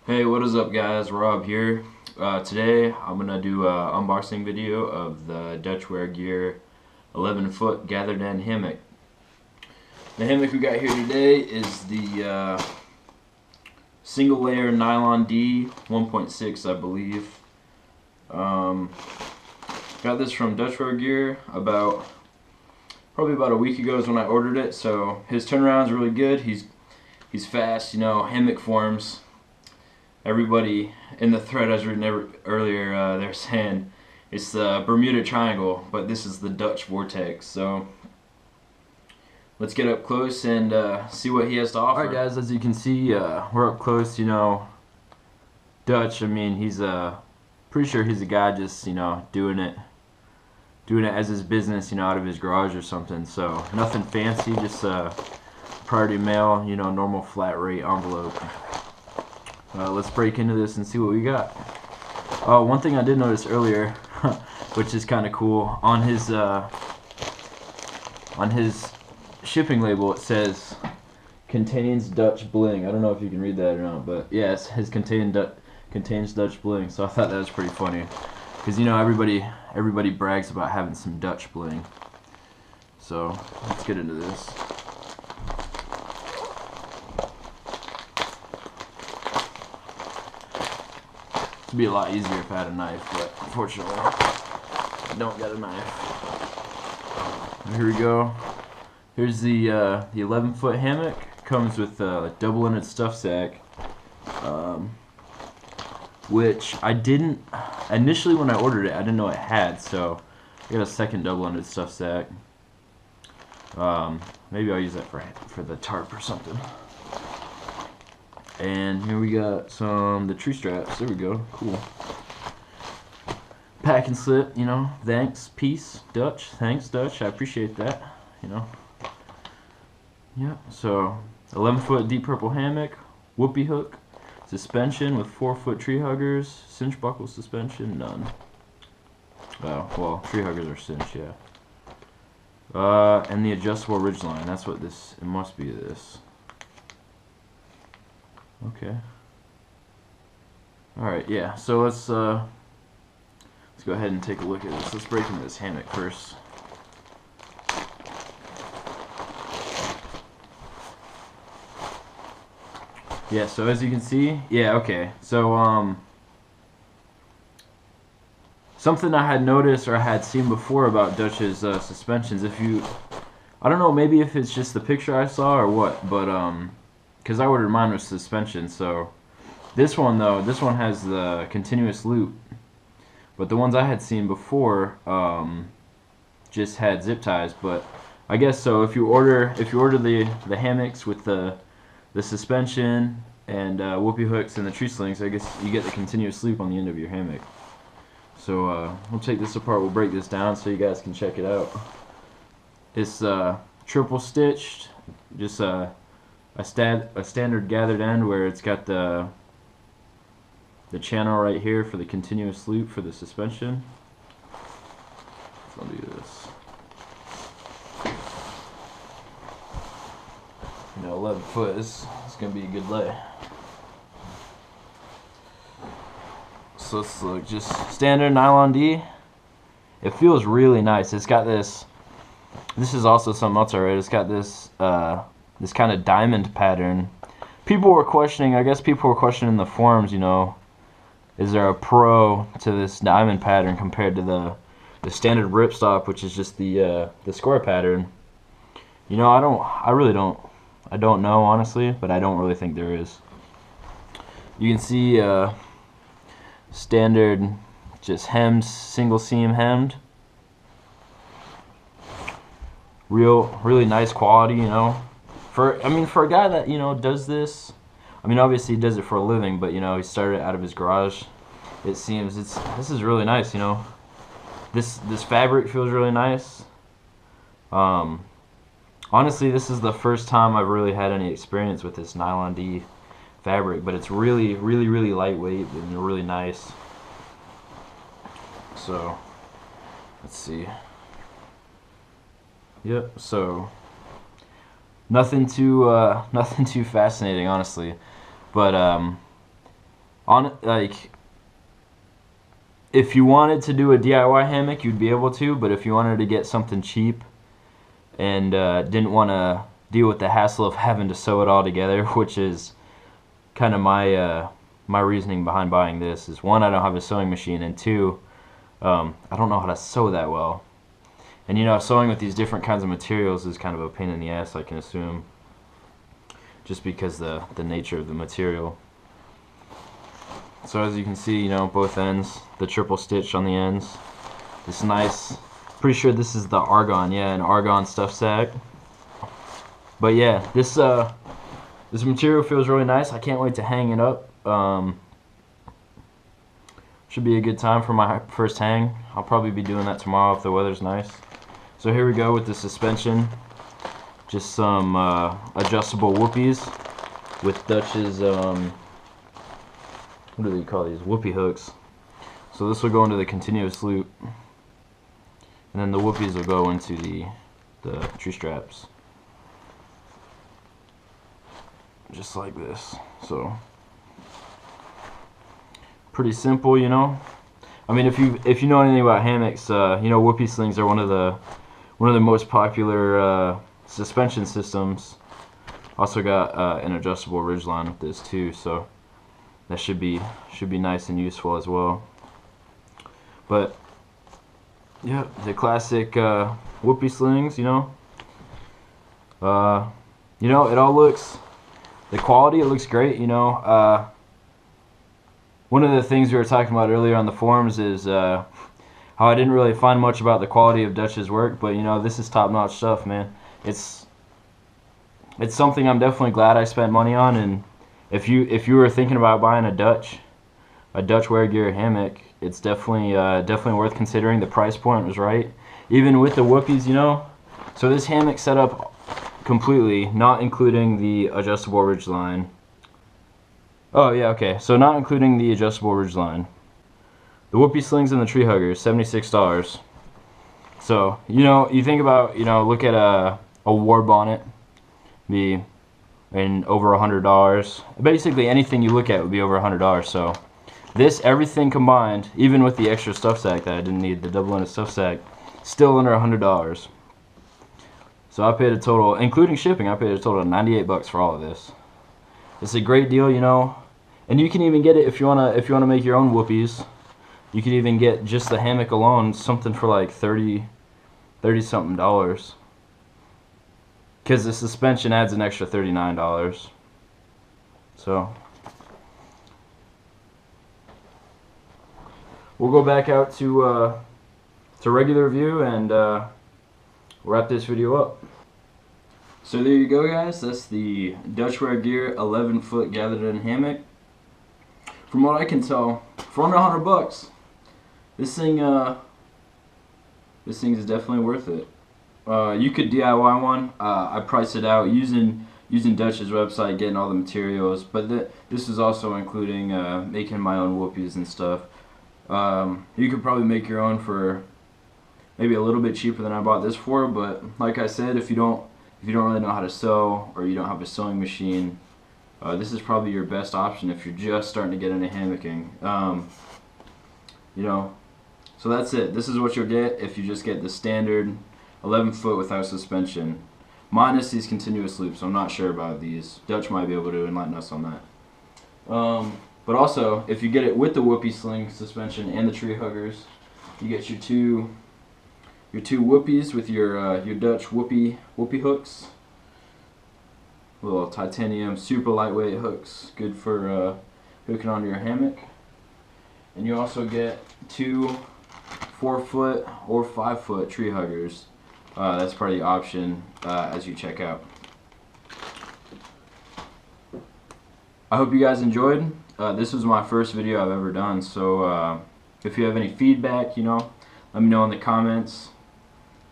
Hey, what is up guys? Rob here. Today I'm gonna do an unboxing video of the Dutchwaregear 11-foot Gathered End Hammock. The hammock we got here today is the single layer NylonD 1.6, I believe. Got this from Dutchwaregear probably about a week ago is when I ordered it. So his turnaround's really good. He's fast. Hammock forms. Everybody in the thread I was reading earlier, they're saying it's the Bermuda Triangle, but this is the Dutch Vortex. So let's get up close and see what he has to offer. Alright guys, as you can see, we're up close. Dutch, I mean, he's pretty sure he's a guy just doing it as his business, out of his garage or something. So nothing fancy, just priority mail, normal flat rate envelope. Let's break into this and see what we got. One thing I did notice earlier, which is kind of cool, on his shipping label it says contains Dutch bling. I don't know if you can read that or not, but yes, his contains Dutch bling. So I thought that was pretty funny, because everybody brags about having some Dutch bling. So let's get into this. It'd be a lot easier if I had a knife, but unfortunately I don't got a knife. Here we go. Here's the 11-foot hammock. Comes with a double-ended stuff sack, which I didn't initially when I ordered it. I didn't know it had, so I got a second double-ended stuff sack. Maybe I'll use that for the tarp or something. And here we got the tree straps. There we go. Cool. Pack and slip, thanks, peace, Dutch. Thanks, Dutch. I appreciate that, Yeah, so 11-foot deep purple hammock, whoopee hook, suspension with 4-foot tree huggers, cinch buckle suspension, none. Oh, well, tree huggers are cinch, yeah. And the adjustable ridgeline. That's what this, it must be this. Okay. Alright, yeah, so let's go ahead and take a look at this. Let's break into this hammock first. Yeah, so as you can see, yeah, okay. So something I had noticed or I had seen before about Dutch's suspensions, I don't know, maybe if it's just the picture I saw or what, but because I ordered mine with suspension. So this one has the continuous loop, but the ones I had seen before just had zip ties. But I guess so if you order the hammocks with the suspension and whoopee hooks and the tree slings, I guess you get the continuous loop on the end of your hammock. So we'll take this apart, we'll break this down so you guys can check it out. It's triple stitched, just a standard gathered end where it's got the channel right here for the continuous loop for the suspension. So I'll do this. 11 foot is gonna be a good lay. So let's look, just standard NylonD. It feels really nice. It's got this is also something else, alright. It's got this this kind of diamond pattern. People were questioning in the forums, is there a pro to this diamond pattern compared to the standard ripstop, which is just the square pattern. I don't know honestly, but I don't really think there is. You can see standard, just hemmed, single seam hemmed. Really nice quality, For a guy that does this, obviously he does it for a living, but he started out of his garage. It seems this is really nice. This fabric feels really nice. Honestly, this is the first time I've really had any experience with this NylonD fabric, but it's really lightweight and really nice. So let's see. Yep. So nothing too fascinating, honestly. But on like, if you wanted to do a DIY hammock, you'd be able to, but if you wanted to get something cheap and didn't want to deal with the hassle of having to sew it all together, which is kind of my reasoning behind buying this, is one, I don't have a sewing machine, and two, I don't know how to sew that well. And you know, sewing with these different kinds of materials is kind of a pain in the ass, I can assume, just because the nature of the material. So as you can see, you know, both ends, the triple stitch on the ends. This nice, pretty sure this is the argon, yeah, an argon stuff sack. But yeah, this material feels really nice. I can't wait to hang it up. Should be a good time for my first hang. I'll probably be doing that tomorrow if the weather's nice. So here we go with the suspension. Just some adjustable whoopies with Dutch's, what do they call these? Whoopie hooks. So this will go into the continuous loop, and then the whoopies will go into the tree straps. Just like this. So pretty simple, you know. I mean, if you know anything about hammocks, you know, whoopie slings are one of the most popular suspension systems. Also got an adjustable ridgeline with this too, so that should be nice and useful as well. But yeah, the classic whoopie slings, you know. You know, it all looks, the quality, it looks great, you know. One of the things we were talking about earlier on the forums is how I didn't really find much about the quality of Dutch's work, but you know, this is top-notch stuff, man. It's something I'm definitely glad I spent money on, and if you were thinking about buying a Dutchwaregear hammock, it's definitely worth considering. The price point was right, even with the whoopies, you know. So this hammock set up completely, not including the adjustable ridgeline. Oh yeah, okay. So not including the adjustable ridgeline. The whoopie slings and the tree huggers, $76. So you know, you think about, you know, look at a war bonnet, be in over $100. Basically anything you look at would be over $100. So this, everything combined, even with the extra stuff sack that I didn't need, the double-ended stuff sack, still under $100. So I paid a total, including shipping, I paid a total of 98 bucks for all of this. It's a great deal, you know, and you can even get it if you wanna make your own whoopies. You could even get just the hammock alone, something for like 30 something dollars. Because the suspension adds an extra $39. So we'll go back out to regular view and wrap this video up. So there you go, guys. That's the Dutchwaregear 11-foot Gathered End Hammock. From what I can tell, for under 100 bucks, this thing is definitely worth it. You could DIY one. I priced it out using Dutch's website, getting all the materials, but this is also including making my own whoopies and stuff. You could probably make your own for maybe a little bit cheaper than I bought this for, but like I said, if you don't really know how to sew, or you don't have a sewing machine, this is probably your best option if you're just starting to get into hammocking. You know, so that's it. This is what you'll get if you just get the standard 11-foot without suspension, minus these continuous loops. I'm not sure about these. Dutch might be able to enlighten us on that. But also, if you get it with the whoopie sling suspension and the tree huggers, you get your two whoopies with your Dutch whoopie hooks. Little titanium, super lightweight hooks, good for hooking onto your hammock. And you also get two 4-foot or 5-foot tree huggers. That's part of the option as you check out. I hope you guys enjoyed. This was my first video I've ever done, so if you have any feedback, you know, let me know in the comments,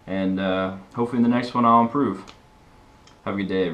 and hopefully in the next one I'll improve. Have a good day, everyone.